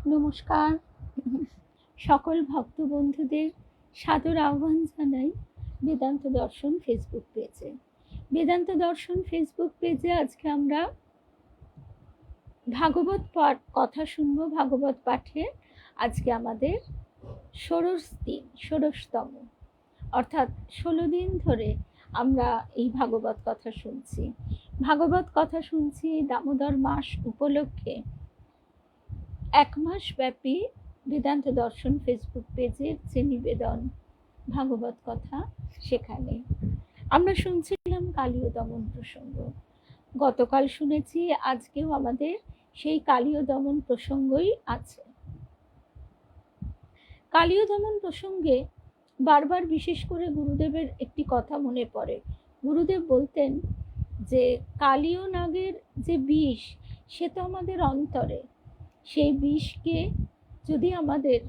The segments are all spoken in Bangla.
নমস্কার। সকল ভক্ত বন্ধুদের সাদর আহ্বান জানাই বেদান্ত দর্শন ফেসবুক পেজে। বেদান্ত দর্শন ফেসবুক পেজে আজকে আমরা ভাগবত পাঠ কথা শুনবো। ভাগবত পাঠে আজকে আমাদের ষোড়শতম, অর্থাৎ 16 দিন ধরে আমরা এই ভাগবত কথা শুনছি। ভাগবত কথা শুনছি দামোদর মাস উপলক্ষে। 1 মাস ব্যাপী বেদান্ত দর্শন ফেসবুক পেজের যে নিবেদন ভাগবত কথা, সেখানে আমরা শুনছিলাম কালীয় দমন প্রসঙ্গ। গতকাল শুনেছি, আজকেও আমাদের সেই কালীয় দমন প্রসঙ্গই আছে। কালীয় দমন প্রসঙ্গে বারবার বিশেষ করে গুরুদেবের একটি কথা মনে পড়ে। গুরুদেব বলতেন যে কালীয় নাগের যে বিষ, সে তো আমাদের অন্তরে। সেই বিষকে যদি আমাদের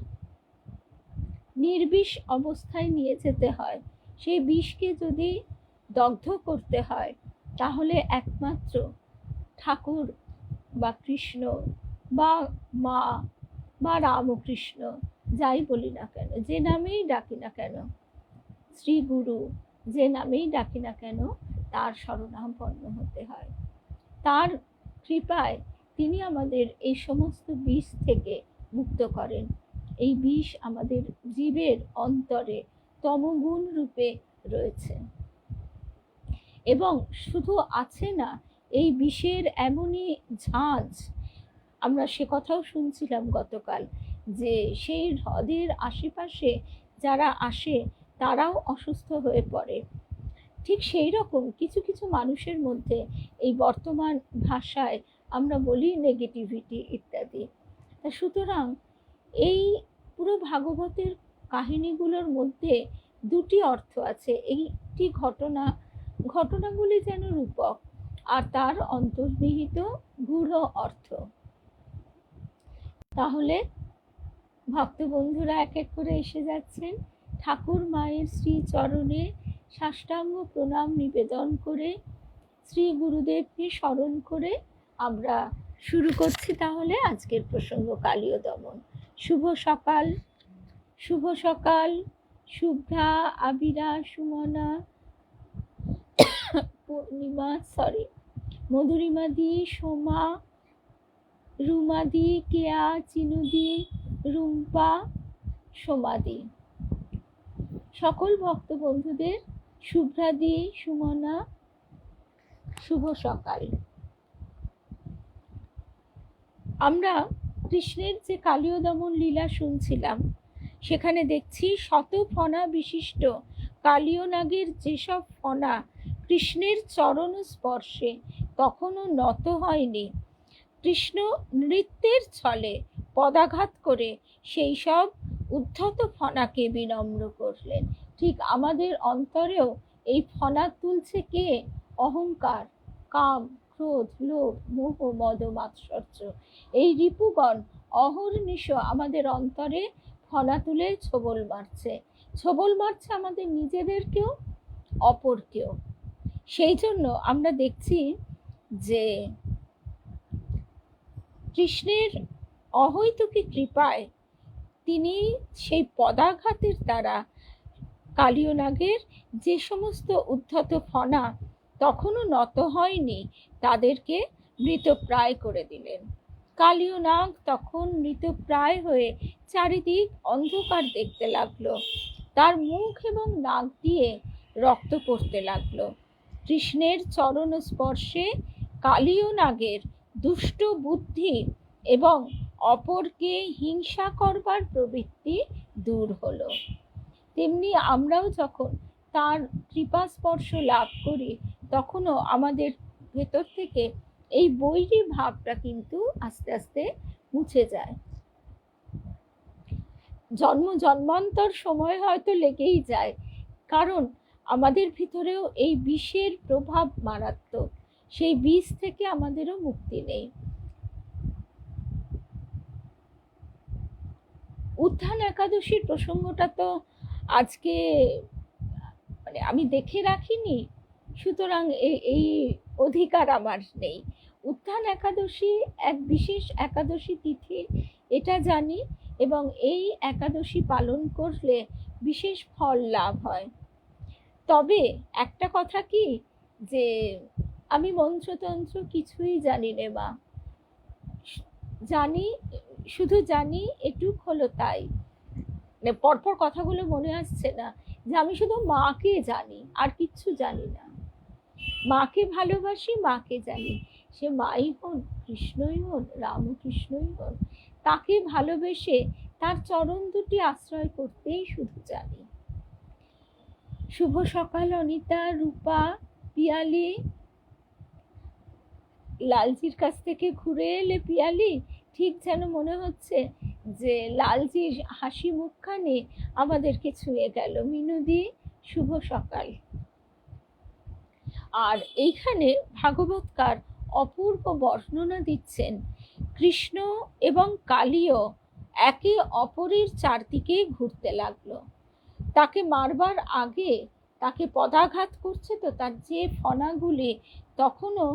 নির্বিষ অবস্থায় নিয়ে যেতে হয়, সেই বিষকে যদি দগ্ধ করতে হয়, তাহলে একমাত্র ঠাকুর বা কৃষ্ণ বা মা বা রামকৃষ্ণ, যাই বলি না কেন, যে নামেই ডাকি না কেন, শ্রী গুরু যে নামেই ডাকি না কেন, তার শরণাপন্ন হতে হয়। তার কৃপায় তিনি আমাদের এই সমস্ত বিষ থেকে মুক্ত করেন। এই বিষ আমাদের জীবের অন্তরে তমগুণ রূপে রয়েছে, এবং শুধু আছে না, এই বিষের এমনই ঝাঁজ, আমরা সে কথাও শুনছিলাম গতকাল, যে সেই হ্রদের আশেপাশে যারা আসে তারাও অসুস্থ হয়ে পড়ে। ঠিক সেই রকম কিছু কিছু মানুষের মধ্যে এই বর্তমান ভাষায় আমরা বলি নেগেটিভিটি ইত্যাদি। সুতরাং এই পুরো ভাগবতের কাহিনীগুলোর মধ্যে দুটি অর্থ আছে। একটি ঘটনাগুলি যেন রূপক, আর তার অন্তর্নিহিত গূঢ় অর্থ। তাহলে ভক্ত বন্ধুরা এক এক করে এসে যাচ্ছেন। ঠাকুর মায়ের শ্রী চরণে সাষ্টাঙ্গ প্রণাম নিবেদন করে, শ্রী গুরুদেবকে স্মরণ করে আমরা শুরু করছি তাহলে আজকের প্রসঙ্গ কালীয় দমন। শুভ সকাল, শুভ সকাল। শুভ্রা, আবিরা, সুমনা, পূর্ণিমা, মধুরিমাদি, সোমা, রুমাদি, কেয়া, চিনুদি, রুম্পা, সোমাদি, সকল ভক্ত বন্ধুদের শুভ্রাদি, সুমনা, শুভ সকাল। আমরা কৃষ্ণের যে কালীয় দমন লীলা শুনছিলাম, সেখানে দেখছি শত ফণা বিশিষ্ট কালীয় নাগের যেসব ফণা কৃষ্ণের চরণ স্পর্শে তখনও নত হয়নি, কৃষ্ণ নৃত্যের ছলে পদাঘাত করে সেই সব উদ্ধত ফণাকে বিনম্র করলেন। ঠিক আমাদের অন্তরেও এই ফণা তুলছে কে? অহংকার, কাম, ক্রোধ, লোভ, মোহ, মদ, মাৎসর্য। এই রিপুগণ অহর্নিশ আমাদের অন্তরে ফণা তুলে ছোবল মারছে আমাদের নিজেদেরকেও, অপরকেও। সেই জন্য আমরা দেখছি যে কৃষ্ণের অহৈতুকী কৃপায় তিনি সেই পদাঘাতের দ্বারা কালীয় নাগের যে সমস্ত উদ্ধত ফণা তখনও নত হয়নি, তাদেরকে মৃতপ্রায় করে দিলেন। কালীয় নাগ তখন মৃতপ্রায় হয়ে চারিদিক অন্ধকার দেখতে লাগলো। তার মুখ এবং নাক দিয়ে রক্ত পড়তে লাগলো। কৃষ্ণের চরণ স্পর্শে কালীয় নাগের দুষ্ট বুদ্ধি এবং অপরকে হিংসা করবার প্রবৃত্তি দূর হলো। তেমনি আমরাও যখন তার কৃপা স্পর্শ লাভ করি, তখনও আমাদের ভেতর থেকে এই বৈরী ভাবটা কিন্তু আস্তে আস্তে মুছে যায়। জন্মান্তর সময় হয়তো লেগেই যায়, কারণ আমাদের ভিতরেও এই বিষের প্রভাব মারাত্মক। সেই বিষ থেকে আমাদেরও মুক্তি নেই। উত্থান একাদশীর প্রসঙ্গটা তো আজকে আমি দেখে রাখিনি, সুতরাং এই অধিকার আমার নেই। উত্থান একাদশী এক বিশেষ একাদশী তিথি, এটা জানি, এবং এই একাদশী পালন করলে বিশেষ ফল লাভ হয়। তবে একটা কথা কি, যে আমি মন্ত্রতন্ত্র কিছুই জানি নে মা, জানি, শুধু জানি এটুক হলো তাই। পরপর কথাগুলো মনে আসছে না, যে আমি শুধু মাকে জানি, আর কিচ্ছু জানি না। মাকে ভালোবাসি, মাকে জানি, সে মাই হন, কৃষ্ণই হন, রামকৃষ্ণই হন, তাকে ভালোবেসে তার চরণ দুটি আশ্রয় করতেই শুধু জানি। শুভ সকাল অনিতা, রূপা, পিয়ালি। লালজির কাছ থেকে ঘুরে এলে পিয়ালি, ঠিক যেন মনে হচ্ছে যে লালজির হাসি মুখখানি আমাদেরকে ছুঁয়ে গেল। মিনুদি, শুভ সকাল। আর এইখানে ভাগবতকার অপূর্ব বর্ণনা দিচ্ছেন, কৃষ্ণ এবং কালীও একে অপরের চারদিকে ঘুরতে লাগলো। তাকে মারবার আগে তাকে পদাঘাত করছে, তো তার যে ফণাগুলি তখনও,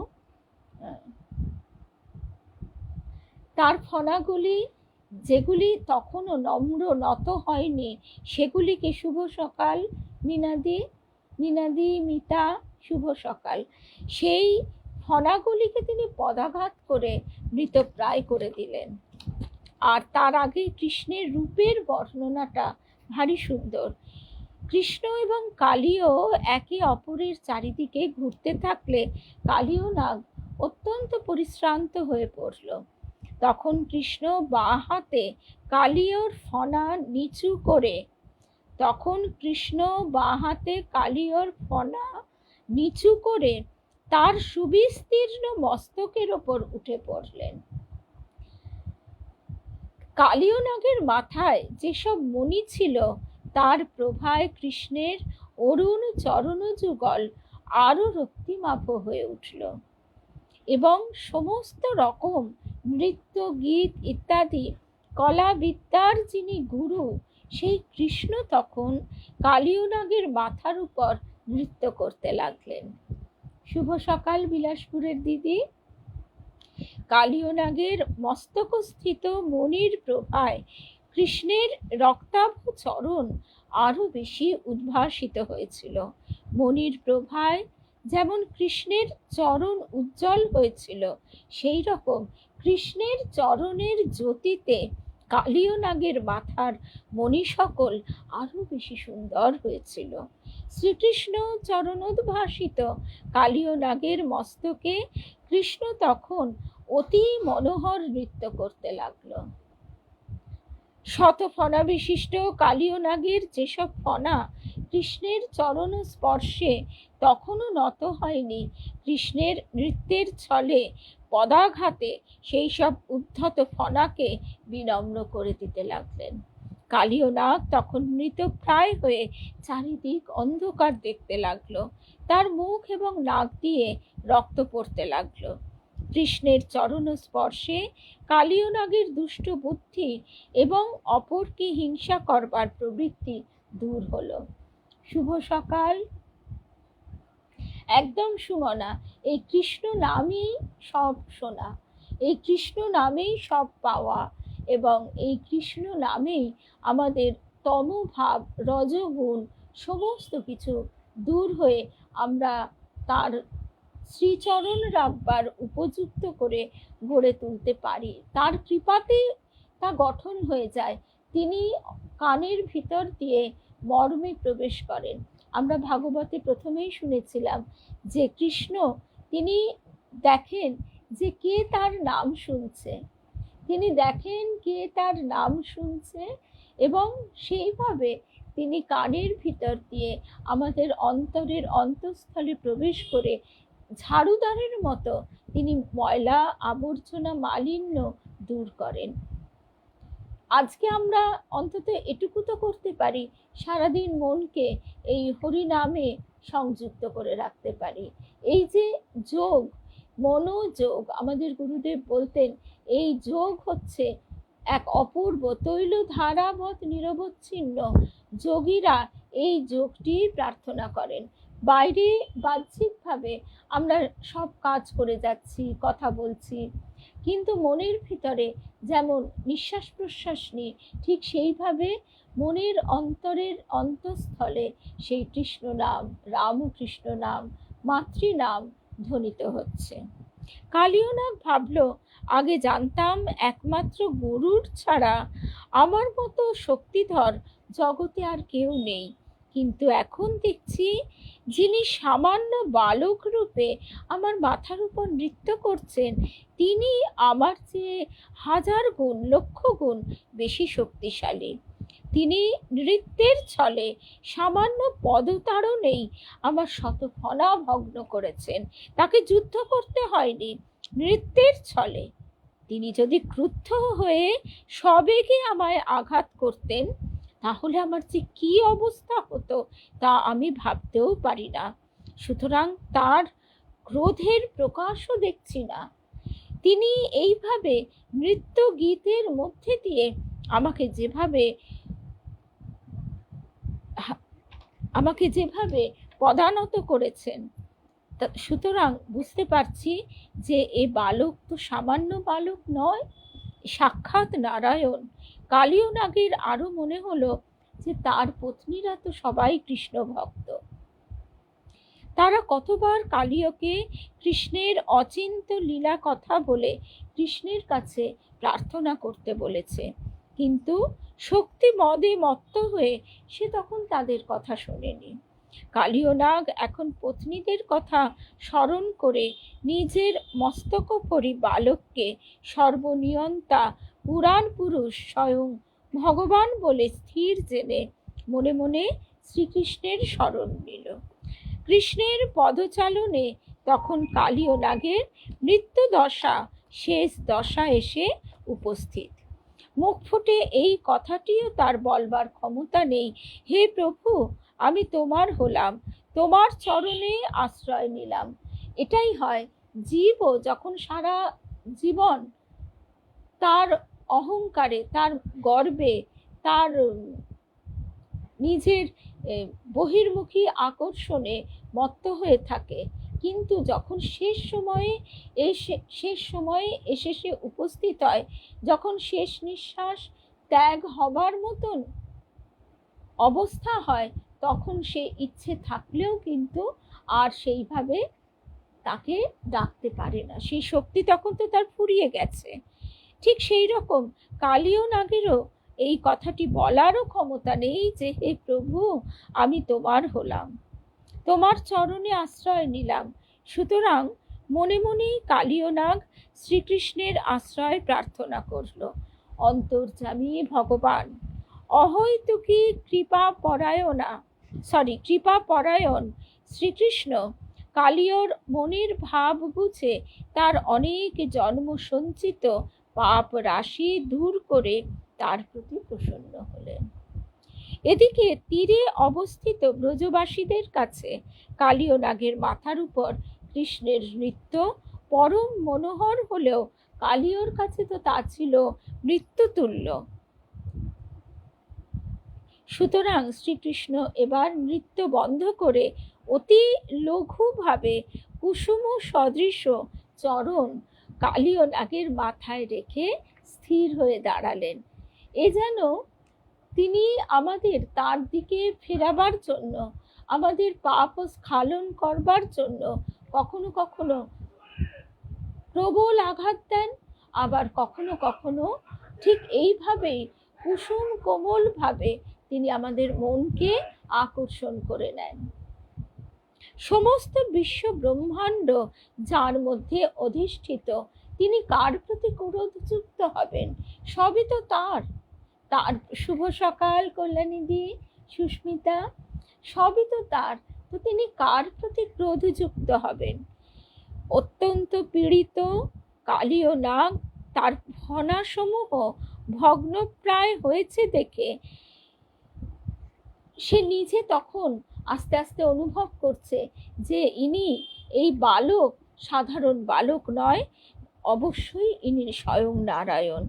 তার ফণাগুলি যেগুলি তখনও নম্র নত হয়নি, সেগুলিকে শুভ সকাল। মিনাদি, মিনাদি, মিতা, শুভ সকাল। সেই ফণাগুলিকে তিনি পদাঘাত করে মৃতপ্রায় করে দিলেন। আর তার আগে কৃষ্ণের রূপের বর্ণনাটা ভারী সুন্দর। কৃষ্ণ এবং কালীও একে অপরের চারিদিকে ঘুরতে থাকলে কালীয় নাগ অত্যন্ত পরিশ্রান্ত হয়ে পড়ল। তখন কৃষ্ণ বাঁ হাতে কালীয়র ফণা নিচু করে, তার সুবিস্তীর্ণ মস্তকের ওপর উঠে পড়লেন। কালীয় নাগের মাথায় যেসব মণি ছিল, তার প্রভায় কৃষ্ণের অরুণ চরণযুগল আরো রক্তিমাভ হয়ে উঠল, এবং সমস্ত রকম নৃত্য, গীত ইত্যাদি কলা বিদ্যার যিনি গুরু, সেই কৃষ্ণ তখন কালীয় নাগের মাথার উপর নৃত্য করতে লাগলেন। শুভ সকাল বিলাসপুরের দিদি। কালীয় নাগের মস্তকস্থিত মণির প্রভায় কৃষ্ণের রক্তাভ চরণ আরো বেশি উদ্ভাসিত হয়েছিল। মণির প্রভায় যেমন কৃষ্ণের চরণ উজ্জ্বল হয়েছিল, সেই রকম কৃষ্ণের চরণের জ্যোতিতে কালীয় নাগের মাথার মণি সকল আরো বেশি সুন্দর হয়েছিল। শ্রীকৃষ্ণ চরণোদ্ভাসিত কালীয় নাগের মস্তকে কৃষ্ণ তখন অতি মনোহর নৃত্য করতে লাগলো। শত ফণা বিশিষ্ট কালীয় নাগের যেসব ফণা কৃষ্ণের চরণ স্পর্শে তখনও নত হয়নি, কৃষ্ণের নৃত্যের ছলে পদাঘাতে সেই সব উদ্ধত ফণাকে বিনম্র করে দিতে লাগলেন। কালীয় নাগ তখন মৃতপ্রায় হয়ে চারিদিক অন্ধকার দেখতে লাগলো। তার মুখ এবং নাক দিয়ে রক্ত পড়তে লাগলো। কৃষ্ণের চরণ স্পর্শে কালীয় নাগের দুষ্ট বুদ্ধি এবং অপরকে হিংসা করবার প্রবৃত্তি দূর হলো। শুভ সকাল। একদম সুমনা, এই কৃষ্ণ নামেই সব শোনা, এই কৃষ্ণ নামেই সব পাওয়া, এবং এই কৃষ্ণ নামেই আমাদের তমভাব, রজগুণ সমস্ত কিছু দূর হয়ে আমরা তার শ্রীচরণ রাখবার উপযুক্ত করে গড়ে তুলতে পারি। তার কৃপাতে তা গঠন হয়ে যায়। তিনি কানের ভিতর দিয়ে মর্মে প্রবেশ করেন। আমরা ভাগবতে প্রথমেই শুনেছিলাম যে কৃষ্ণ তিনি দেখেন যে কে তার নাম শুনছে, তিনি দেখেন কে তার নাম শুনছে, এবং সেইভাবে তিনি কানের ভিতর দিয়ে আমাদের অন্তরের অন্তঃস্থলে প্রবেশ করে ঝাড়ুদারের মতো তিনি ময়লা আবর্জনা মালিন্য দূর করেন। আজকে আমরা অন্তত এটুকু তো করতে পারি, সারাদিন মনকে এই হরিনামে সংযুক্ত করে রাখতে পারি। এই যে যোগ, মনোযোগ, আমাদের গুরুদেব বলতেন এই যোগ হচ্ছে এক অপূর্ব তৈল ধারাবৎ নিরবচ্ছিন্ন। যোগীরা এই যোগটি প্রার্থনা করেন। বাইরে বাহ্যিকভাবে আমরা সব কাজ করে যাচ্ছি, কথা বলছি, কিন্তু মনের ভিতরে যেমন নিঃশ্বাস প্রশ্বাস নিই, ঠিক সেইভাবে মনের অন্তরের অন্তঃস্থলে সেই কৃষ্ণ নাম, রামকৃষ্ণ নাম, মাতৃনাম ধ্বনিত হচ্ছে। কালীয়নাগ ভাবল, আগে জানতাম একমাত্র গরুর ছাড়া আমার মতো শক্তিধর জগতে আর কেউ নেই, কিন্তু এখন দেখছি যিনি সামান্য বালক রূপে আমার মাথার উপর নৃত্য করছেন, তিনি আমার চেয়ে হাজার গুণ, লক্ষ গুণ বেশি শক্তিশালী। তিনি নৃত্যের ছলে সামান্য পদতাড়নেই আমার শতফণা ভগ্ন করেছেন। তাকে যুদ্ধ করতে হয়নি, নৃত্যের ছলে। তিনি যদি ক্রুদ্ধ হয়ে সবেগে আমায় আঘাত করতেন, তাহলে আমার যে কি অবস্থা হতো তা আমি ভাবতেও পারি না। সুতরাং তার ক্রোধের প্রকাশও দেখছি না। তিনি এইভাবে নৃত্য গীতের মধ্যে দিয়ে আমাকে যেভাবে পদানত করেছেন, সুতরাং বুঝতে পারছি যে এ বালক তো সামান্য বালক নয়, সাক্ষাৎ নারায়ণ। কালীয়নাগের আরো মনে হলো যে তার পত্নীরা তো সবাই কৃষ্ণ ভক্ত। তারা কতবার কালীয়কে কৃষ্ণের অচিন্ত লীলা কথা বলে কৃষ্ণের কাছে প্রার্থনা করতে বলেছে, কিন্তু শক্তি মদে মত্ত হয়ে সে তখন তাদের কথা শোনেনি। কালীয়নাগ এখন পত্নীদের কথা স্মরণ করে নিজের মস্তকোপরি বালককে সর্বনিয়ন্তা পুরাণ পুরুষ স্বয়ং ভগবান বলে স্থির জেনে মনে মনে শ্রীকৃষ্ণের শরণ নিল। কৃষ্ণের পদচালনে তখন কালীয়নাগের মৃত্যু দশা শেষ দশা এসে উপস্থিত। মুখ ফুটে এই কথাটিও তার বলবার ক্ষমতা নেই, হে প্রভু, আমি তোমার হলাম, তোমার চরণে আশ্রয় নিলাম। এটাই হয়, জীবও যখন সারা জীবন তার অহংকারে, তার গর্বে, তার নিজের বহির্মুখী আকর্ষণে মত্ত হয়ে থাকে, কিন্তু যখন শেষ সময়ে এসে সে উপস্থিত হয়, যখন শেষ নিঃশ্বাস ত্যাগ হবার মতন অবস্থা হয়, তখন সে ইচ্ছে থাকলেও কিন্তু আর সেইভাবে তাকে ডাকতে পারে না। সেই শক্তি তখন তো তার ফুরিয়ে গেছে। ঠিক সেই রকম কালীয়নাগেরও এই কথাটি বলারও ক্ষমতা নেই যে, হে প্রভু, আমি তোমার হলাম, তোমার চরণে আশ্রয় নিলাম। সুতরাং মনে মনেই কালীয়নাগ শ্রীকৃষ্ণের আশ্রয় প্রার্থনা করল। অন্তর্যামী ভগবান, অহৈতুকী কৃপাপরায়ণ শ্রীকৃষ্ণ কালীয়র মনের ভাব বুঝে তার অনেক জন্ম সঞ্চিত পাপ রাশি দূর করে তার প্রতি প্রসন্ন হলেন। এদিকে তীরে অবস্থিত ব্রজবাসীদের কাছে কালীয়নাগের মাথার উপর কৃষ্ণের নৃত্য পরম মনোহর হলেও কালীয়র কাছে তো তা ছিল মৃত্যুতুল্য। সুতরাং শ্রীকৃষ্ণ এবার নৃত্য বন্ধ করে অতি লঘুভাবে কুসুম সদৃশ চরণ কালীয়নাগের মাথায় রেখে স্থির হয়ে দাঁড়ালেন। এ যেন তিনি আমাদের তার দিকে ফেরাবার জন্য, আমাদের পাপ স্খলন করবার জন্য কখনো কখনো প্রবল আঘাত দেন, আবার কখনো কখনো ঠিক এইভাবেই কুসুম কোমল ভাবে তিনি আমাদের মনকে আকর্ষণ করে নেন। সমস্ত বিশ্ব ব্রহ্মাণ্ড যার মধ্যে অধিষ্ঠিত, তিনি কার প্রতি ক্রোধযুক্ত হবেন? সবই তো তার। শুভ সকাল কল্যাণীদি, সুস্মিতা, সবই তো তার। তো তিনি কার প্রতি ক্রোধযুক্ত হবেন? অত্যন্ত পীড়িত কালীয়নাগ তার ফণাসমূহ ভগ্নপ্রায় হয়েছে দেখে সে নিজে তখন আস্তে আস্তে অনুভব করছে যে ইনি, এই বালক সাধারণ বালক নয়, অবশ্যই ইনি স্বয়ং নারায়ণ।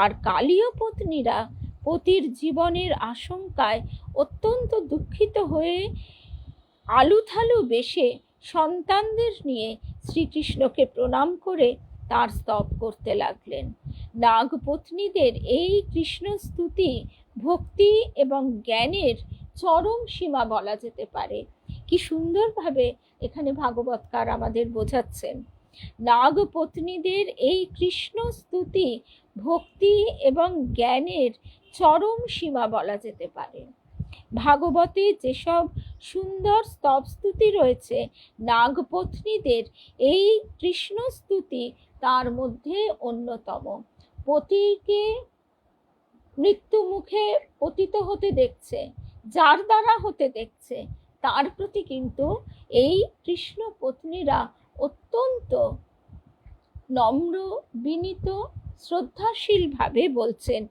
আর কালীয় পত্নীরা পতির জীবনের আশঙ্কায় অত্যন্ত দুঃখিত হয়ে আলুথালু বেশে সন্তানদের নিয়ে শ্রীকৃষ্ণকে প্রণাম করে তার স্তব করতে লাগলেন। নাগপত্নীদের এই কৃষ্ণ স্তুতি ভক্তি এবং জ্ঞানের চরম সীমা বলা যেতে পারে। কি সুন্দরভাবে এখানে ভাগবতকার আমাদের বোঝাচ্ছেন। নাগপত্নীদের এই কৃষ্ণ স্তুতি ভক্তি এবং জ্ঞানের চরম সীমা বলা যেতে পারে। ভাগবতে যেসব সুন্দর স্তব স্তুতি রয়েছে নাগপত্নীদের এই কৃষ্ণ স্তুতি তার মধ্যে অন্যতম। পতিকে মৃত্যু মুখে পতিত হতে দেখছে, যার দ্বারা হতে দেখছে, তার প্রতি কিন্তু এই কৃষ্ণ পত্নীরা অত্যন্ত নম্র বিনীত শ্রদ্ধাশীল ভাবে বলছেন।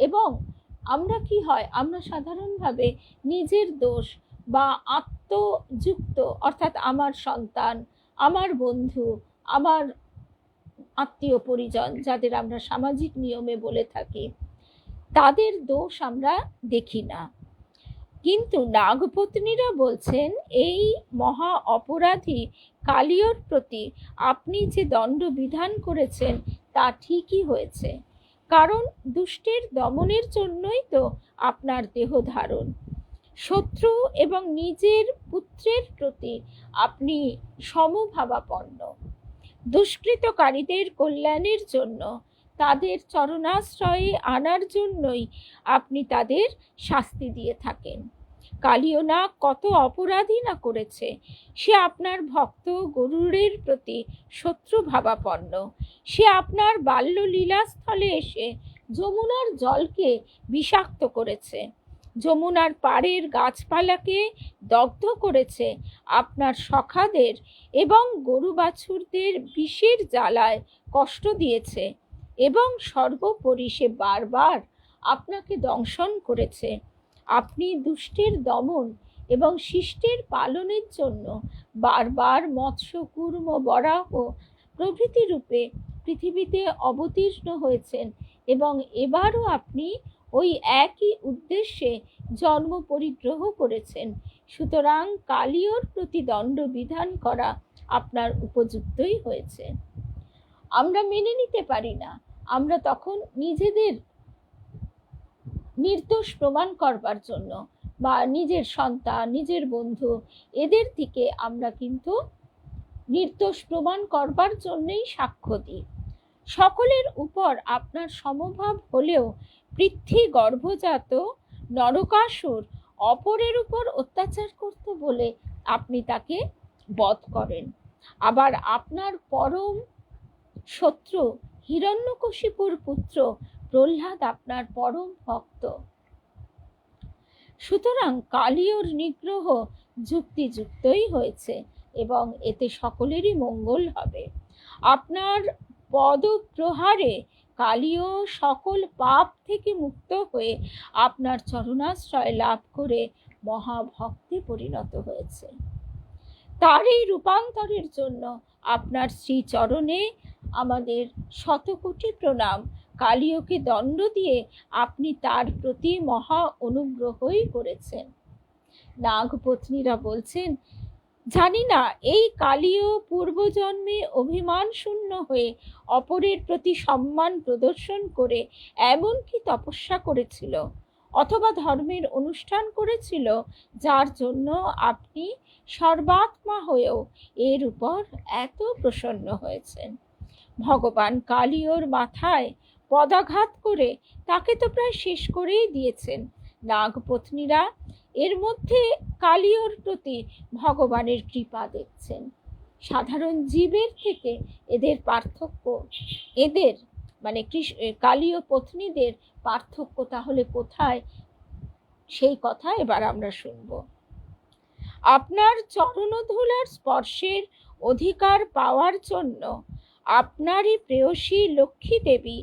এবং আমরা কি হয়, আমরা সাধারণভাবে নিজের দোষ বা আত্মযুক্ত, অর্থাৎ আমার সন্তান, আমার বন্ধু, আমার আত্মীয় পরিজন, যাদের আমরা সামাজিক নিয়মে বলে থাকি, তাদের দোষ আমরা দেখি না। কিন্তু নাগপত্নীরা বলছেন এই মহা অপরাধী কালিয়র প্রতি আপনি যে দণ্ড বিধান করেছেন তা ঠিকই হয়েছে, কারণ দুষ্টের দমনের জন্যই তো আপনার দেহ ধারণ। শত্রু এবং নিজের পুত্রের প্রতি আপনি সমভাবাপন্ন। দুষ্কৃতকারীদের কল্যাণের জন্য, তাদের চরণাশ্রয়ে আনার জন্যই আপনি তাদের শাস্তি দিয়ে থাকেন। কালিয় নাগ কত অপরাধী না করেছে, সে আপনার ভক্ত গরুড়ের প্রতি শত্রু ভাবাপন্ন। সে আপনার বাল্য লীলাস্থলে এসে যমুনার জলকে বিষাক্ত করেছে, যমুনার পাড়ের গাছপালাকে দগ্ধ করেছে, আপনার সখাদের এবং গরু বাছুরদের বিষের জ্বালায় কষ্ট দিয়েছে, এবং সর্বোপরি সে বারবার আপনাকে দংশন করেছে। আপনি দুষ্টের দমন এবং শিষ্টের পালনের জন্য বারবার মৎস্য, কূর্ম, বরাহ প্রভৃতি রূপে পৃথিবীতে অবতীর্ণ হয়েছেন, এবং এবারও আপনি ওই একই উদ্দেশ্যে জন্ম পরিগ্রহ করেছেন। সুতরাং কালিয়র প্রতি দণ্ড বিধান করা আপনার উপযুক্তই হয়েছে। আমরা মেনে নিতে পারি না, আমরা তখন নিজেদের নির্দোষ প্রমাণ করবার জন্য বা নিজের সন্তান, নিজের বন্ধু, এদের থেকে আমরা কিন্তু নির্দোষ প্রমাণ করবার জন্যই সাক্ষ্য দিই। সকলের উপর আপনার সমভাব হলেও পৃথ্বী গর্ভজাত নরকাসুর অপরের উপর অত্যাচার করতে বলে আপনি তাকে বধ করেন। আবার আপনার পরম শত্রু হিরণ্যকশিপুর পুত্র প্রহ্লাদ আপনার পরম ভক্ত। সুতরাং কালিয়র নিগ্রহ যুক্তিযুক্তই হয়েছে এবং এতে সকলেরই মঙ্গল হবে। আপনার পদপ্রহারে কালিয় সকল পাপ থেকে মুক্ত হয়ে আপনার চরণাশ্রয় লাভ করে মহাভক্তে পরিণত হয়েছে। তার এই রূপান্তরের জন্য আপনার শ্রীচরণে আমাদের শতকোটি প্রণাম। কালিয়কে দণ্ড দিয়ে আপনি তার প্রতি মহা অনুগ্রহই করেছেন। নাগপত্নীরা বলছেন, জানি না এই কালিয় পূর্বজন্মে অভিমান শূন্য হয়ে অপরের প্রতি সম্মান প্রদর্শন করে এমন কি তপস্যা করেছিল অথবা ধর্মের অনুষ্ঠান করেছিল যার জন্য আপনি সর্বাত্মা হয়েও এর উপর এত প্রসন্ন হয়েছেন। ভগবান কালিয়র মাথায় পদাঘাত করে তাকে তো প্রায় শেষ করেই দিয়েছেন। নাগপত্নীরা এর মধ্যে কালিয়র প্রতি ভগবানের কৃপা দেখছেন। সাধারণ জীবের থেকে এদের পার্থক্য, এদের মানে কালিয় পত্নীদের পার্থক্য তাহলে কোথায়, সেই কথা এবার আমরা শুনব। আপনার চরণধূলার স্পর্শের অধিকার পাওয়ার জন্য আপনারই প্রেয়সী লক্ষ্মী দেবী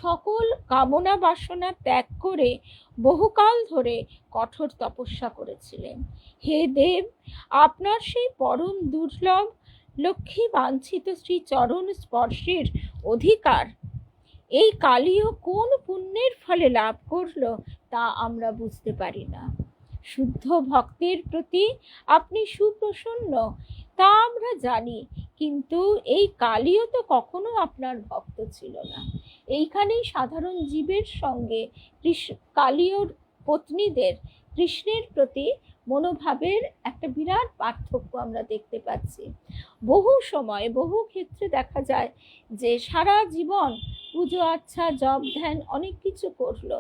সকল কামনা বাসনা ত্যাগ করে বহুকাল ধরে কঠোর তপস্যা করেছিলেন। হে দেব, আপনার সেই পরম দুর্লভ লক্ষ্মী বাঞ্ছিত শ্রী চরণ স্পর্শের অধিকার এই কালিও কোন পুণ্যের ফলে লাভ করলো তা আমরা বুঝতে পারি না। শুদ্ধ ভক্তের প্রতি আপনি সুপ্রসন্ন তা আমরা জানি, কিন্তু এই কালীও তো কখনো আপনার ভক্ত ছিল না। এইখানেই সাধারণ জীবের সঙ্গে কালীয়র পত্নীদের কৃষ্ণের প্রতি মনোভাবের একটা বিরাট পার্থক্য আমরা দেখতে পাচ্ছি। বহু সময় বহু ক্ষেত্রে দেখা যায় যে সারা জীবন পুজো আচ্ছা জপ ধ্যান অনেক কিছু করলো,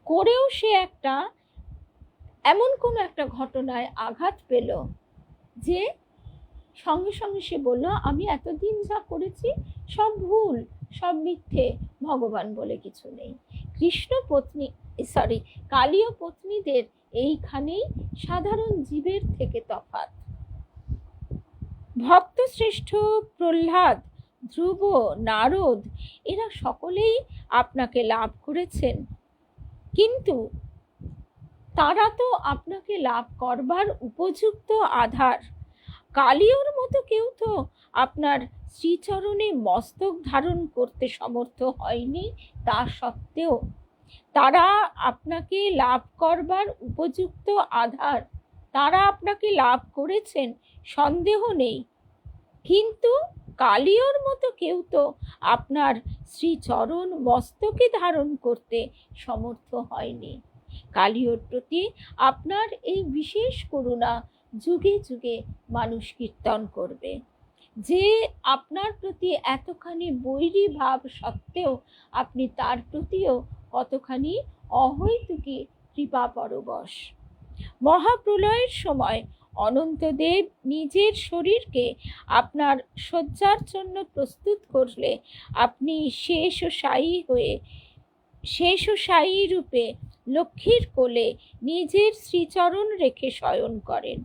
করেও সে একটা এমন কোনো একটা ঘটনায় আঘাত পেল যে সঙ্গে সঙ্গে সে বলল, আমি এতদিন যা করেছি সব ভুল, সব মিথ্যে, ভগবান বলে কিছু নেই। কালীয় পত্নীদের এইখানেই সাধারণ জীবের থেকে তফাৎ। ভক্ত শ্রেষ্ঠ প্রহ্লাদ, ধ্রুব, নারদ এরা সকলেই আপনাকে লাভ করেছেন, কিন্তু তারা তো আপনাকে লাভ করবার উপযুক্ত আধার। কালীয়র মতো কেউ তো আপনার শ্রীচরণে মস্তক ধারণ করতে সমর্থ হয়নি। তা সত্ত্বেও তারা আপনাকে লাভ করবার উপযুক্ত আধার, তারা আপনাকে লাভ করেছেন, সন্দেহ নেই। কিন্তু কালীয়র মতো কেউ তো আপনার শ্রীচরণ মস্তকে ধারণ করতে সমর্থ হয়নি। কালীয়র প্রতি আপনার এই বিশেষ করুণা যুগে যুগে মানুষ কীর্তন করবে, যে আপনার প্রতি এতখানি বৈরী ভাব সত্ত্বেও আপনি তার প্রতিও কতখানি অহৈতুকী কৃপা পরবশ। মহাপ্রলয়ের সময় অনন্তদেব নিজের শরীরকে আপনার শয্যার জন্য প্রস্তুত করলে আপনি শেষশায়ী রূপে লক্ষ্মীর কোলে নিজের শ্রীচরণ রেখে শয়ন করেন।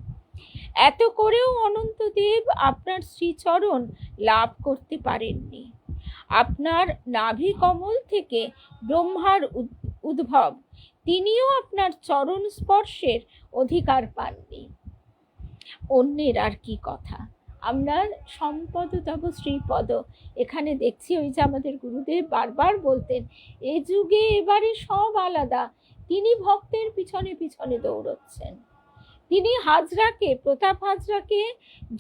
এত করেও অনন্তদেব আপনার শ্রীচরণ লাভ করতে পারেননি। আপনার নাভি কমল থেকে ব্রহ্মার উদ্ভব, তিনিও আপনার চরণ স্পর্শের অধিকার পাননি। অন্যের আর কি কথা। আমরা সম্পদ তব শ্রীপদ, এখানে দেখছি ওই যে আমাদের গুরুদেব বারবার বলতেন, এ যুগে এবারে সব আলাদা। তিনি ভক্তের পিছনে পিছনে দৌড়চ্ছেন। তিনি প্রতাপ হাজরাকে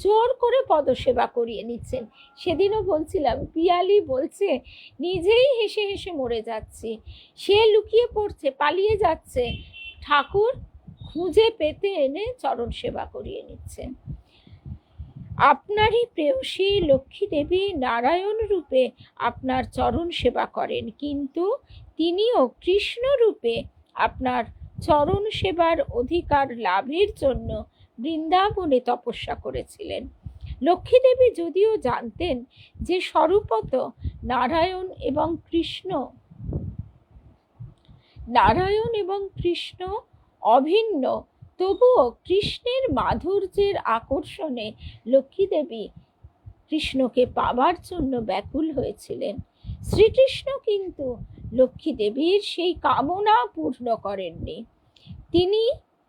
জোর করে পদসেবা করিয়ে নিচ্ছেন। সেদিনও বলছিলাম, পিয়ালি বলছে নিজেই হেসে হেসে মরে যাচ্ছে, সে লুকিয়ে পড়ছে, পালিয়ে যাচ্ছে, ঠাকুর খুঁজে পেতে এনে চরণ সেবা করিয়ে নিচ্ছেন। আপনারই প্রেয়সী লক্ষ্মী দেবী নারায়ণ রূপে আপনার চরণ সেবা করেন, কিন্তু তিনিও কৃষ্ণ রূপে আপনার চরণ সেবার অধিকার লাভের জন্য বৃন্দাবনে তপস্যা করেছিলেন। লক্ষ্মী দেবী যদিও জানতেন যে স্বরূপত নারায়ণ এবং কৃষ্ণ অভিন্ন, তবুও কৃষ্ণের মাধুর্যের আকর্ষণে লক্ষ্মী দেবী কৃষ্ণকে পাবার জন্য ব্যাকুল হয়েছিলেন। শ্রীকৃষ্ণ কিন্তু লক্ষ্মী দেবীর সেই কামনা পূর্ণ করেননি। তিনি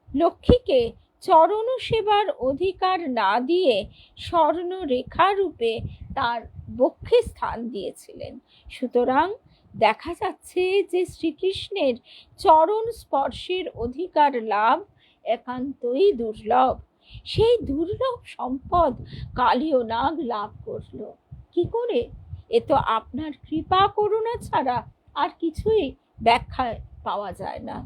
লক্ষ্মীকে চরণ সেবার অধিকার না দিয়ে স্বর্ণরেখা রূপে তার বক্ষে স্থান দিয়েছিলেন। সুতরাং দেখা যাচ্ছে যে শ্রীকৃষ্ণের চরণ স্পর্শের অধিকার লাভ একান্তই দুর্লভ। সেই দুর্লভ সম্পদ কালীয় নাগ লাভ করল কি করে? এ তো আপনার কৃপা করুণা ছাড়া আর কিছুই ব্যাখ্যা পাওয়া যায় না।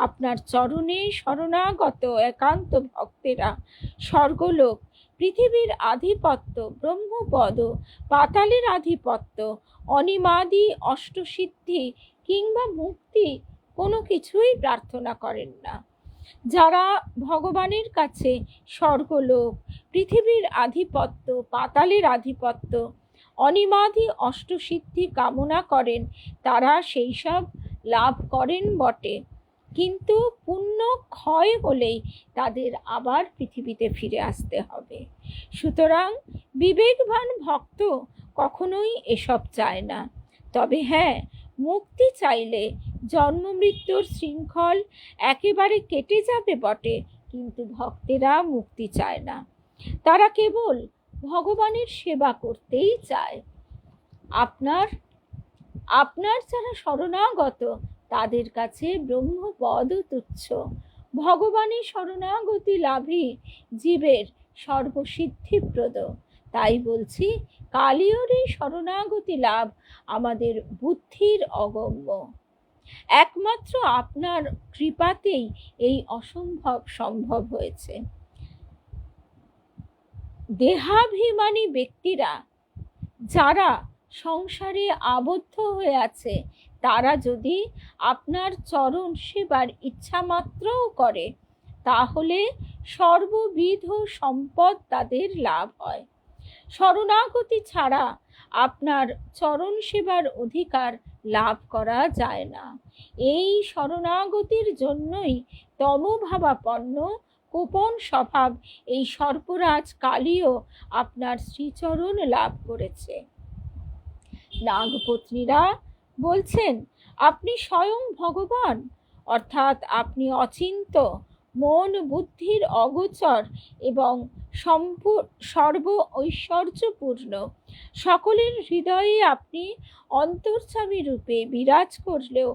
আপনার চরণে শরণাগত একান্ত ভক্তেরা স্বর্গলোক, পৃথিবীর আধিপত্য, ব্রহ্মপদ, পাতালের আধিপত্য, অনিমাদি অষ্টসিদ্ধি কিংবা মুক্তি কোনো কিছুই প্রার্থনা করেন না। যারা ভগবানের কাছে স্বর্গলোক, পৃথিবীর আধিপত্য, পাতালের আধিপত্য, অনিমাদি অষ্টসিদ্ধি কামনা করেন, তারা সেই সব লাভ করেন বটে, কিন্তু পুণ্য ক্ষয় হলেই তাদের আবার পৃথিবীতে ফিরে আসতে হবে। সুতরাং বিবেকবান ভক্ত কখনোই এসব চায় না। তবে হ্যাঁ, মুক্তি চাইলে জন্ম মৃত্যুর শৃঙ্খল একেবারে কেটে যাবে বটে, কিন্তু ভক্তেরা মুক্তি চায় না। তারা কেবল ভগবানের সেবা করতেই চায়। আপনার যারা শরণাগত তাদের কাছে ব্রহ্মপদ তুচ্ছ। ভগবানের শরণাগতি লাভই জীবের সর্বসিদ্ধিপ্রদ। তাই বলছি, কালীর এই শরণাগতি লাভ আমাদের বুদ্ধির অগম্য। একমাত্র আপনার কৃপাতেই এই অসম্ভব সম্ভব হয়েছে। দেহাভিমানী ব্যক্তিরা যারা সংসারে আবদ্ধ হয়ে আছে, তারা যদি আপনার চরণ সেবার ইচ্ছা মাত্রও করে, তাহলে সর্ববিধ সম্পদ তাদের লাভ হয়। শরণাগতি ছাড়া আপনার চরণ সেবার অধিকার লাভ করা যায় না। এই শরণাগতির জন্যই তমভাবাপন্ন কোপন স্বভাব এই সর্পরাজ কালীও আপনার শ্রীচরণ লাভ করেছে। নাগপত্নীরা বলছেন, আপনি স্বয়ং ভগবান, অর্থাৎ আপনি অচিন্ত, মন বুদ্ধির অগোচর এবং সর্ব ঐশ্বর্যপূর্ণ। সকলের হৃদয়ে আপনি অন্তর্যামী রূপে বিরাজ করলেও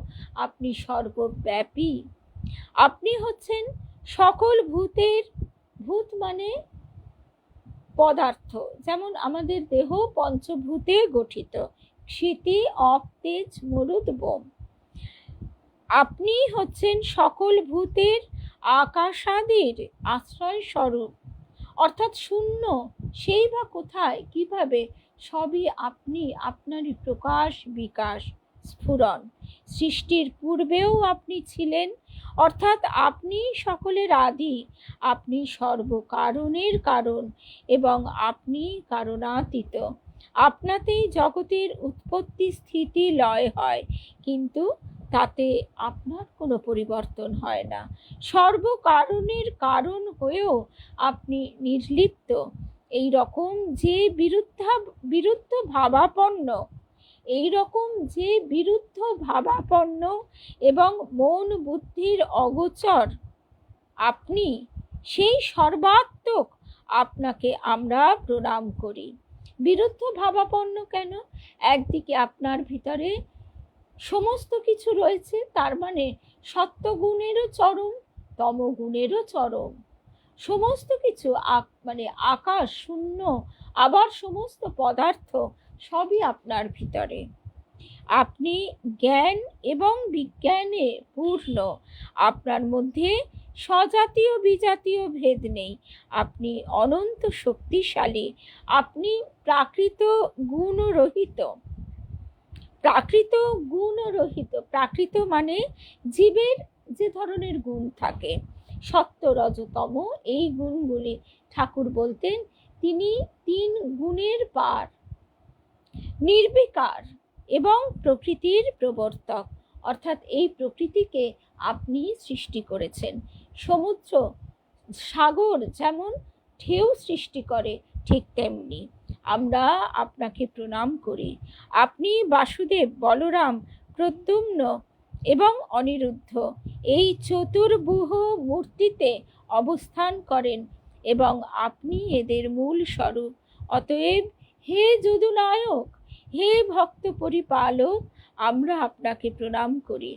আপনি সর্বব্যাপী। আপনি হচ্ছেন সকল ভূতের, ভূত মানে পদার্থ, যেমন আমাদের দেহ পঞ্চভূতে গঠিত, ক্ষিতি, অপ, তেজ, মরুদ, বোম। আপনি হচ্ছেন সকল ভূতের আকাশাদির আশ্রয় স্বরূপ, অর্থাৎ শূন্য। সেই বা কোথায়, কিভাবে? সবই আপনি, আপনারই প্রকাশ, বিকাশ, স্ফুরণ। সৃষ্টির পূর্বেও আপনি ছিলেন, অর্থাৎ আপনি সকলের আদি, আপনি সর্বকারণের কারণ এবং আপনি কারণাতীত। আপনাতেই জগতের উৎপত্তি, স্থিতি, লয় হয়, কিন্তু তাতে আপনার কোনো পরিবর্তন হয় না। সর্বকারণের কারণ হয়েও আপনি নির্লিপ্ত। এই রকম যে বিরুদ্ধ ভাবাপন্ন এবং মন বুদ্ধির অগোচর আপনি, সেই সর্বাত্মক আপনাকে আমরা প্রণাম করি। বিরুদ্ধ ভাবাপন্ন কেন? একদিকে আপনার ভিতরে সমস্ত কিছু রয়েছে, তার মানে সত্যগুণেরও চরম, তমগুণেরও চরম। সমস্ত কিছু মানে আকাশ, শূন্য, আবার সমস্ত পদার্থ সবই আপনার ভিতরে। আপনি জ্ঞান এবং বিজ্ঞানে পূর্ণ। আপনার মধ্যে স্বজাতীয় বিজাতীয় ভেদ নেই। আপনি অনন্ত শক্তিশালী। আপনি প্রাকৃত গুণরহিত। প্রাকৃত মানে জীবের যে ধরনের গুণ থাকে, সত্য, রজতম, এই গুণগুলি ঠাকুর বলতেন তিনি 3 গুণের পার, নির্বিকার এবং প্রকৃতির প্রবর্তক। অর্থাৎ এই প্রকৃতিকে আপনি সৃষ্টি করেছেন। সমুদ্র, সাগর যেমন ঢেউ সৃষ্টি করে, ঠিক তেমনি আমরা আপনাকে প্রণাম করি। আপনি বাসুদেব, বলরাম, প্রদ্যুম্ন এবং অনিরুদ্ধ এই চতুর্ভুজ মূর্তিতে অবস্থান করেন এবং আপনি এদের মূল স্বরূপ। অতএব হে যদুনায়ক, হে ভক্ত পরিপালক, আমরা আপনাকে প্রণাম করি।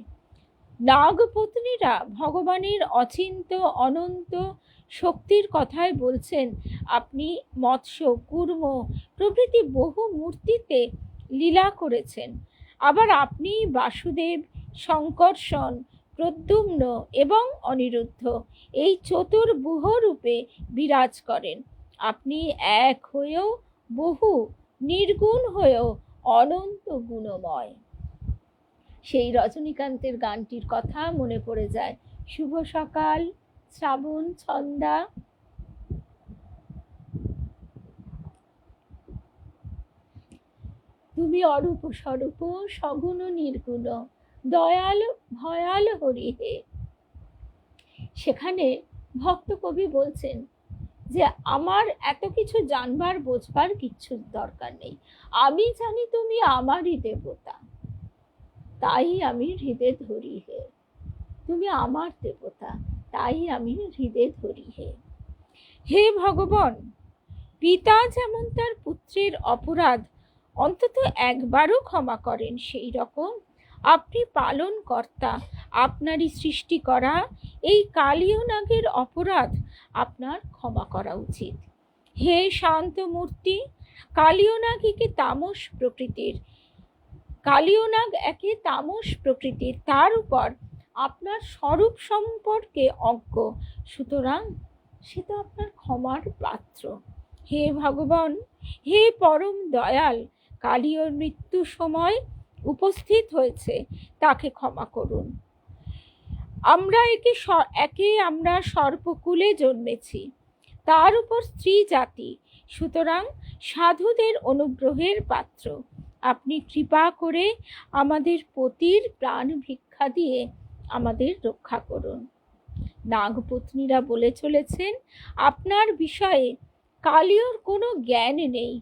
নাগপত্নীরা ভগবানের অচিন্ত অনন্ত শক্তির কথাই বলছেন। আপনি মৎস্য, কূর্ম প্রভৃতি বহু মূর্তিতে লীলা করেছেন। আবার আপনি বাসুদেব, শঙ্কর্ষণ, প্রদ্যুম্ন এবং অনিরুদ্ধ এই চতুর্ভুজ রূপে বিরাজ করেন। আপনি এক হয়েও বহু, নির্গুণ হয়েও অনন্ত গুণময়। সেই রজনীকান্তের গানটির কথা মনে পড়ে যায়। শুভ সকাল, শ্রাবণ ছন্দা। তুমি অরূপ স্বরূপ, সগুণ নির্গুণ, দয়াল ভয়াল হরি হে। সেখানে ভক্ত কবি বলছেন যে আমার এত কিছু জানবার বোঝবার কিচ্ছু দরকার নেই, আমি জানি তুমি আমারই দেবতা, তাই আমি হৃদয়ে ধরি হে। তুমি আমার দেবতা, তাই আমি হৃদয়ে ধরি হে। হে ভগবান, পিতা যেমন তার পুত্রের অপরাধ অন্তত একবারও ক্ষমা করেন, সেই রকম আপনি পালন কর্তা। আপনারই সৃষ্টি করা এই কালীয় নাগের অপরাধ আপনার ক্ষমা করা উচিত। হে শান্ত মূর্তি, কালীয় নাগ একে তামস প্রকৃতির, কালীয় নাগ একে তামস প্রকৃতির, তার উপর আপনার স্বরূপ সম্পর্কে অজ্ঞ, সুতরাং সে তো আপনার ক্ষমার পাত্র। হে ভগবান, হে পরম দয়াল, কালীয়র মৃত্যু সময় উপস্থিত হয়েছে, তাকে ক্ষমা করুন। আমরা সর্পকুলে জন্মেছি, তার উপর স্ত্রী জাতি, সুতরাং সাধুদের অনুগ্রহের পাত্র। আপনি কৃপা করে আমাদের পতির প্রাণ ভিক্ষা দিয়ে আমাদের রক্ষা করুন। নাগপত্নীরা বলে চলেছেন, আপনার বিষয়ে কালীয়র কোনো জ্ঞান নেই,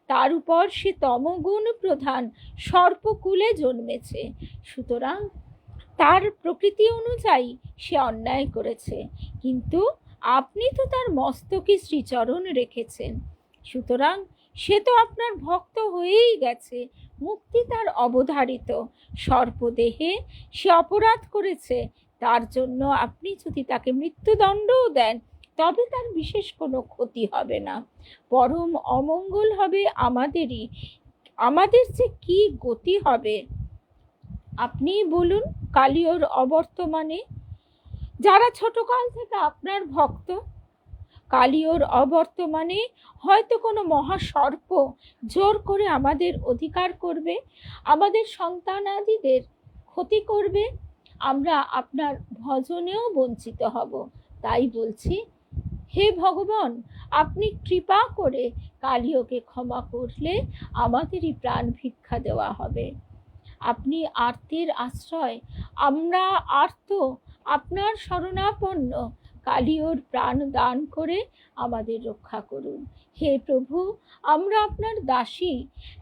তার উপর সে তমগুণ প্রধান সর্পকুলে জন্মেছে, সুতরাং তার প্রকৃতি অনুযায়ী সে অন্যায় করেছে, কিন্তু আপনি তো তার মস্তকে শ্রীচরণ রেখেছেন, সুতরাং সে তো আপনার ভক্ত হয়েই গেছে, মুক্তি তার অবধারিত। সর্পদেহে সে অপরাধ করেছে, তার জন্য আপনি যদি তাকে মৃত্যুদণ্ডও দেন তবে তার বিশেষ কোনো ক্ষতি হবে না, পরম অমঙ্গল হবে আমাদেরই। আমাদের যে কি গতি হবে আপনি বলুন। কালীয়র অবর্তমানে যারা ছোটকাল থেকে আপনার ভক্ত, কালীয়র অবর্তমানে হয়তো কোনো মহাসর্প জোর করে আমাদের অধিকার করবে, আমাদের সন্তানাদিদের ক্ষতি করবে, আমরা আপনার ভজনেও বঞ্চিত হব। তাই বলছি, হে ভগবান, আপনি কৃপা করে কালীয়কে ক্ষমা করলে আমাদেরই প্রাণ ভিক্ষা দেওয়া হবে। আপনি আর্তের আশ্রয়, আমরা আর্ত, আপনার শরণাপন্ন, কালীয়র প্রাণ দান করে আমাদের রক্ষা করুন। হে প্রভু, আমরা আপনার দাসী,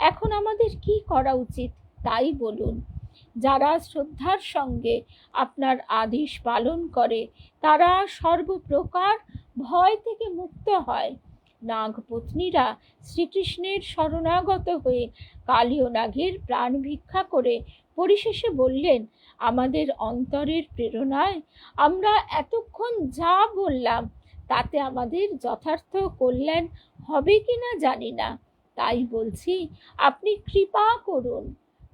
এখন আমাদের কি করা উচিত তাই বলুন। যারা শ্রদ্ধার সঙ্গে আপনার আদেশ পালন করে তারা সর্বপ্রকার ভয় থেকে মুক্ত হয়। নাগপত্নীরা শ্রীকৃষ্ণের শরণাগত হয়ে কালীয় নাগের প্রাণ ভিক্ষা করে পরিশেষে বললেন, আমাদের অন্তরের প্রেরণায় আমরা এতক্ষণ যা বললাম তাতে আমাদের যথার্থ কল্যাণ হবে কিনা জানি না, তাই বলছি আপনি কৃপা করুন,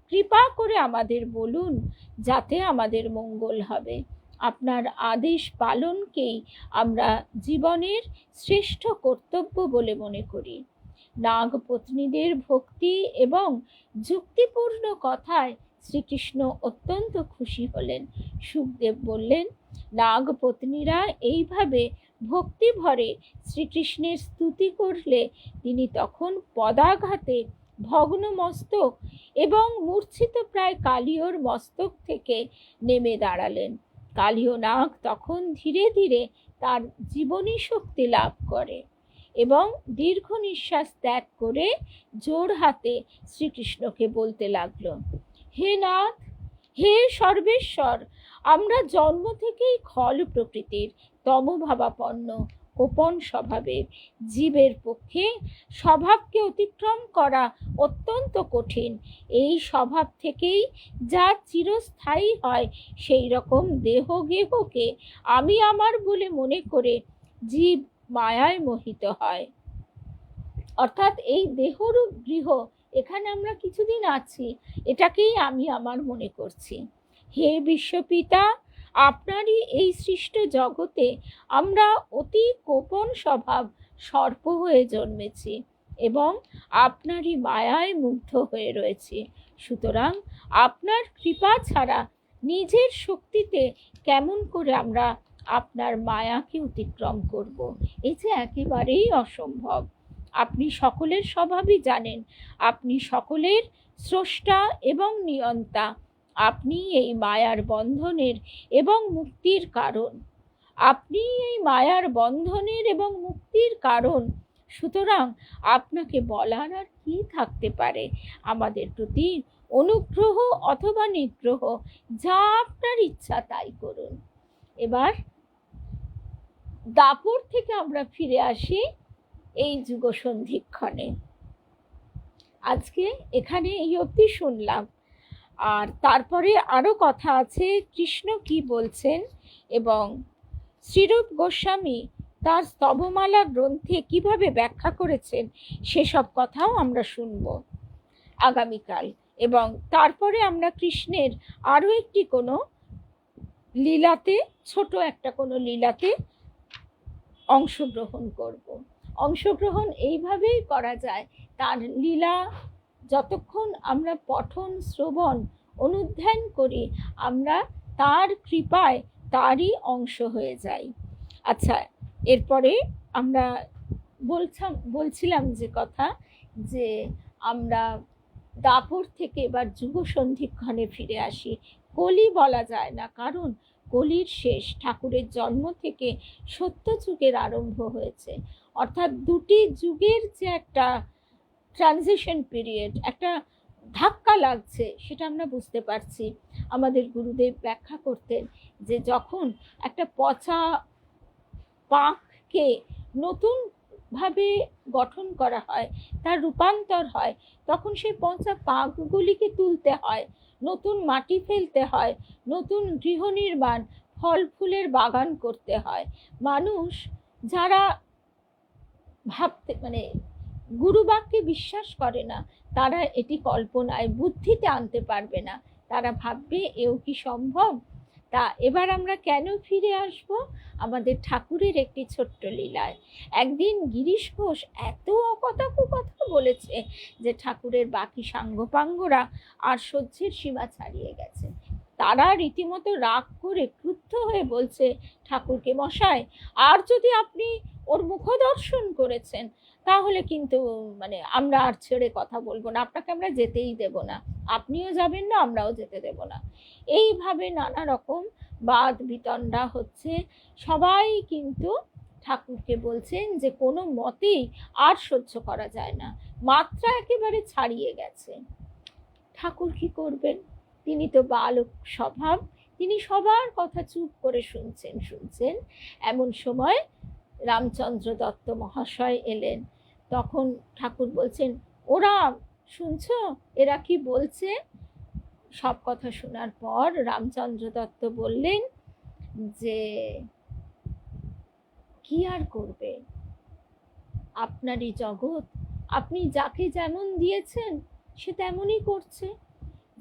কৃপা করে আমাদের বলুন যাতে আমাদের মঙ্গল হবে। আপনার আদেশ পালনকেই আমরা জীবনের শ্রেষ্ঠ কর্তব্য বলে মনে করি। নাগপত্নীদের ভক্তি এবং যুক্তিপূর্ণ কথায় শ্রীকৃষ্ণ অত্যন্ত খুশি হলেন। সুখদেব বললেন, নাগপত্নীরা এইভাবে ভক্তি ভরে শ্রীকৃষ্ণের স্তুতি করলে তিনি তখন পদাঘাতে ভগ্ন মস্তক এবং মূর্ছিত প্রায় কালীয়র মস্তক থেকে নেমে দাঁড়ালেন। কালীয় নাগ তখন ধীরে ধীরে তার জীবনী শক্তি লাভ করে এবং দীর্ঘ নিঃশ্বাস ত্যাগ করে জোর হাতে শ্রীকৃষ্ণকে বলতে লাগলো, হে নাথ, হে সর্বেশ্বর, আমরা জন্ম থেকেই খল প্রকৃতির, তমভাবাপন্ন, গোপন স্বভাবের। জীবের পক্ষে স্বভাবকে অতিক্রম করা অত্যন্ত কঠিন। এই স্বভাব থেকেই যা চিরস্থায়ী হয় সেই রকম দেহগেহকে আমি আমার বলে মনে করে জীব মায়ায় মোহিত হয়। অর্থাৎ এই দেহরূপ গৃহ, এখানে আমরা কিছুদিন আছি, এটাকেই আমি আমার মনে করছি। হে বিশ্বপিতা, আপনারই এই সৃষ্ট জগতে আমরা অতি গোপন স্বভাব সর্প হয়ে জন্মেছি এবং আপনারই মায়ায় মুগ্ধ হয়ে রয়েছি, সুতরাং আপনার কৃপা ছাড়া নিজের শক্তিতে কেমন করে আমরা আপনার মায়াকে অতিক্রম করব, এই যে একেবারেই অসম্ভব। আপনি সকলের স্বভাবই জানেন, আপনি সকলের স্রষ্টা এবং নিয়ন্তা, আপনি এই মায়ার বন্ধনের এবং মুক্তির কারণ, আপনি এই মায়ার বন্ধনের এবং মুক্তির কারণ, সুতরাং আপনাকে বলার আর কি থাকতে পারে। আমাদের প্রতি অনুগ্রহ অথবা নিগ্রহ যা আপনার ইচ্ছা তাই করুন। এবার দাপর থেকে আমরা ফিরে আসি এই যুগ সন্ধিক্ষণে। আজকে এখানে এই অবধি শুনলাম, আর তারপরে আরো কথা আছে কৃষ্ণ কি বলছেন এবং শ্রীরূপ গোস্বামী তার স্তবমালা গ্রন্থে কিভাবে ব্যাখ্যা করেছেন সেসব কথাও আমরা শুনব আগামীকাল। এবং তারপরে আমরা কৃষ্ণের আরও একটি কোনো লীলাতে, ছোট একটা কোনো লীলাতে অংশগ্রহণ করব। অংশগ্রহণ এইভাবেই করা যায়, তার লীলা যতক্ষণ আমরা পঠন, শ্রবণ, অনুধ্যান করি, আমরা তার কৃপায় তারই অংশ হয়ে যাই। আচ্ছা, এরপরে আমরা বলছিলাম যে কথা, যে আমরা দাপর থেকে এবার যুগ সন্ধিক্ষণে ফিরে আসি। কলি বলা যায় না, কারণ কলির শেষ। ঠাকুরের জন্ম থেকে সত্য যুগের আরম্ভ হয়েছে, অর্থাৎ দুটি যুগের যে একটা ট্রানজিশন পিরিয়ড, একটা ধাক্কা লাগছে, সেটা আমরা বুঝতে পারছি। আমাদের গুরুদেব ব্যাখ্যা করতেন যে যখন একটা পচা পাঁককে নতুনভাবে গঠন করা হয়, তার রূপান্তর হয়, তখন সেই পচা পাঁকগুলিকে তুলতে হয়, নতুন মাটি ফেলতে হয়, নতুন গৃহ নির্মাণ, ফল ফুলের বাগান করতে হয়। মানুষ যারা গুরুবাক্যে বিশ্বাস করে না, তারা এটি কল্পনায়, বুদ্ধিতে আনতে পারবে না। তারা ভাববে এও কি সম্ভব? তা এবার আমরা কেন ফিরে আসব আমাদের ঠাকুরের একটি ছোট্ট লীলায়। একদিন গিরিশ ঘোষ এত অকথা কুকথা বলেছে যে ঠাকুরের বাকি সাঙ্গপাঙ্গরা আর সহ্যের সীমা ছাড়িয়ে গেছে। তারা রীতিমতো রাগ করে ক্রুদ্ধ হয়ে বলছে ঠাকুরকে, মশাই, আর যদি আপনি ওর মুখ দর্শন করেছেন, তাহলে কিন্তু আমরা আর ছেড়ে কথা বলবো না, আপনাকে আমরা যেতেই দেব না, আপনিও যাবেন না, আমরাও যেতে দেব না। এইভাবে নানা রকম বাদ বিতণ্ডা হচ্ছে। সবাই কিন্তু ঠাকুরকে বলছেন যে কোনো মতেই আর সহ্য করা যায় না, মাত্রা একেবারে ছাড়িয়ে গেছে। ঠাকুর কি করবেন? তিনি তো বালক স্বভাব, তিনি সবার কথা চুপ করে শুনছেন। এমন সময় রামচন্দ্র দত্ত মহাশয় এলেন। তখন ঠাকুর বলছেন, ওরা শুনছো এরা কি বলছে? সব কথা শোনার পর রামচন্দ্র দত্ত বললেন যে কি আর করবে, আপনারই জগৎ, আপনি যাকে যেমন দিয়েছেন সে তেমনই করছে।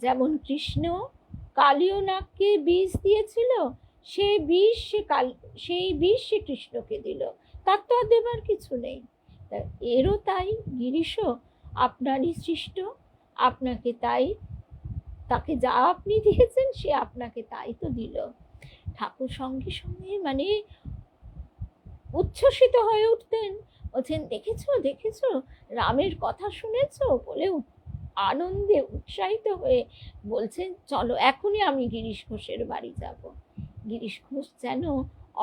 যেমন কৃষ্ণ কালীয় নাগকে বিষ দিয়েছিল, সেই বিষ সে কৃষ্ণকে দিল, তার তো আর দেবার কিছু নেই। এরও তাই, গিরিশও আপনারই সৃষ্ট, আপনাকে তাই, তাকে যা আপনি দিয়েছেন সে আপনাকে তাই তো দিল। ঠাকুর সঙ্গে সঙ্গে উচ্ছ্বসিত হয়ে উঠতেন, বলছেন, দেখেছো রামের কথা শুনেছো বলে আনন্দে উৎসাহিত হয়ে বলছেন, চলো এখনই আমি গিরিশ ঘোষের বাড়ি যাব। গিরিশ ঘোষ যেন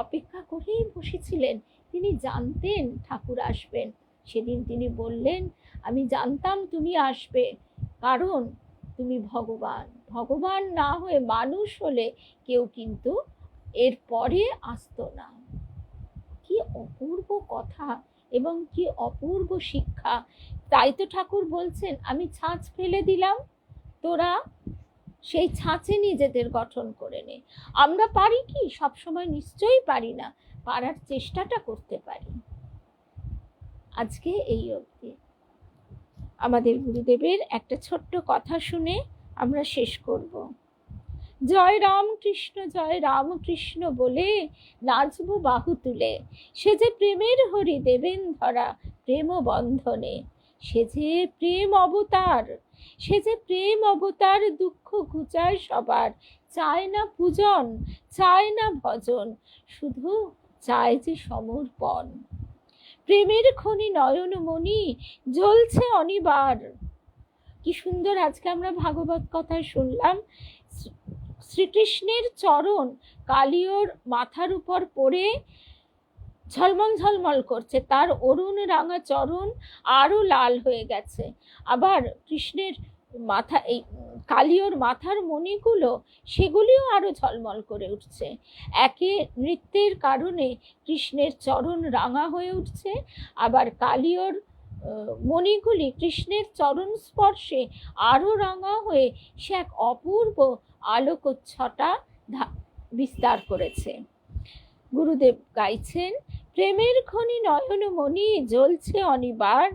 অপেক্ষা করেই বসেছিলেন, তিনি জানতেন ঠাকুর আসবেন। সেদিন তিনি বললেন, আমি জানতাম তুমি আসবে, কারণ তুমি ভগবান না হয়ে মানুষ হলে কেউ কিন্তু এর পরে আসতো না। কি অপূর্ব কথা এবং কি অপূর্ব শিক্ষা! তাই তো ঠাকুর বলছেন, আমি ছাঁচ ফেলে দিলাম, তোরা সেই ছাঁচে নিজেদের গঠন করে নে। আমরা পারি কি? সবসময় নিশ্চয়ই পারি না, পারার চেষ্টাটা করতে পারি। আজকে এই অবধি। আমাদের গুরুদেবের একটা ছোট্ট কথা শুনে আমরা শেষ করব। জয় রামকৃষ্ণ বলে নাচবো বাহু তুলে, সে যে প্রেমের হরি দেবেন ধরা প্রেম বন্ধনে, সে যে প্রেম অবতার, দুঃখ ঘুচায় সবার, চায় না পূজন, চায় না ভজন, শুধু চায় যে সমর্পণ। প্রেমের খনি নয়ন মণি জ্বলছে অনিবার। কি সুন্দর আজকে আমরা ভাগবত কথায় শুনলাম, শ্রীকৃষ্ণের চরণ কালীয়র মাথার উপর পড়ে ঝলমল করছে, তার অরুণ রাঙা চরণ আরো লাল হয়ে গেছে। আবার কৃষ্ণের মাথা, এই কালীয়র মাথার মণিগুলো, সেগুলিও আরো ঝলমল করে উঠছে। একে নৃত্যের কারণে কৃষ্ণের চরণ রাঙা হয়ে উঠছে, আবার কালীয়র মণিগুলি কৃষ্ণের চরণ স্পর্শে আরো রাঙা হয়ে সে এক অপূর্ব আলোকচ্ছটা বিস্তার করেছে। গুরুদেব গাইছেন, প্রেমের খনি নয়ন মনি জ্বলছে অনিবার,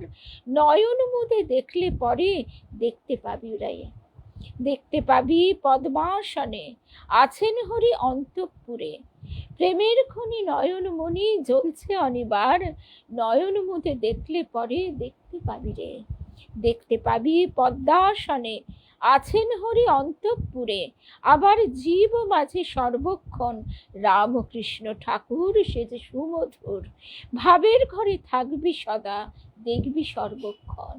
নয়ন মুদে দেখলে পরে দেখতে পাবি রে, দেখতে পাবি পদ্মাসনে আছেন হরি অন্তঃপুরে। প্রেমের খনি নয়ন মনি জ্বলছে অনিবার, নয়ন মুদে দেখলে পরে দেখতে পাবি রে, দেখতে পাবি পদ্মাসনে আছেন হরি অন্তঃপুরে। আবার জীব মাঝে সর্বক্ষণ রামকৃষ্ণ ঠাকুর সে যে সুমধুর, ভাবের ঘরে থাকবি সদা দেখবি সর্বক্ষণ।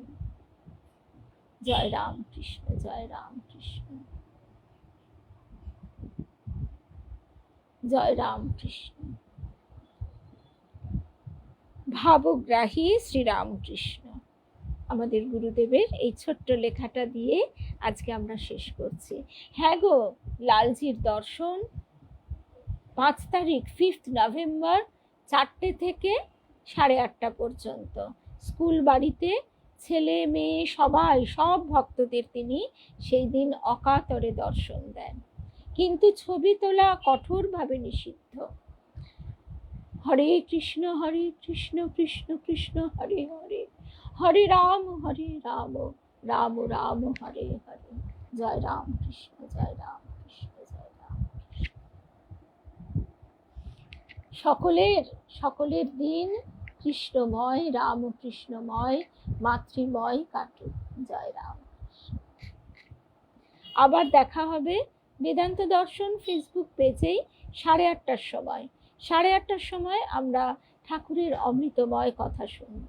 জয় রামকৃষ্ণ, জয় রামকৃষ্ণ, জয় রামকৃষ্ণ। ভাবগ্রাহী শ্রীরামকৃষ্ণ। আমাদের গুরুদেবের এই ছোট্ট লেখাটা দিয়ে আজকে আমরা শেষ করছি। হ্যাঁ গো, লালজির দর্শন 5 তারিখ 5 নভেম্বর 4টে থেকে 8:30 পর্যন্ত স্কুল বাড়িতে ছেলে মেয়ে সবাই, সব ভক্তদের তিনি সেই দিন অকাতরে দর্শন দেন, কিন্তু ছবি তোলা কঠোরভাবে নিষিদ্ধ। হরে কৃষ্ণ কৃষ্ণ কৃষ্ণ হরে হরে, হরে রাম রাম রাম হরে হরে। জয় রাম কৃষ্ণ, জয় রাম কৃষ্ণ, জয় রাম। সকলের দিন কৃষ্ণময়, রামকৃষ্ণময়, মাতৃময় কাটুক। জয় রাম। আবার দেখা হবে বেদান্ত দর্শন ফেসবুক পেজেই 8:30টার সময়। 8:30টার সময় আমরা ঠাকুরের অমৃতময় কথা শুনব।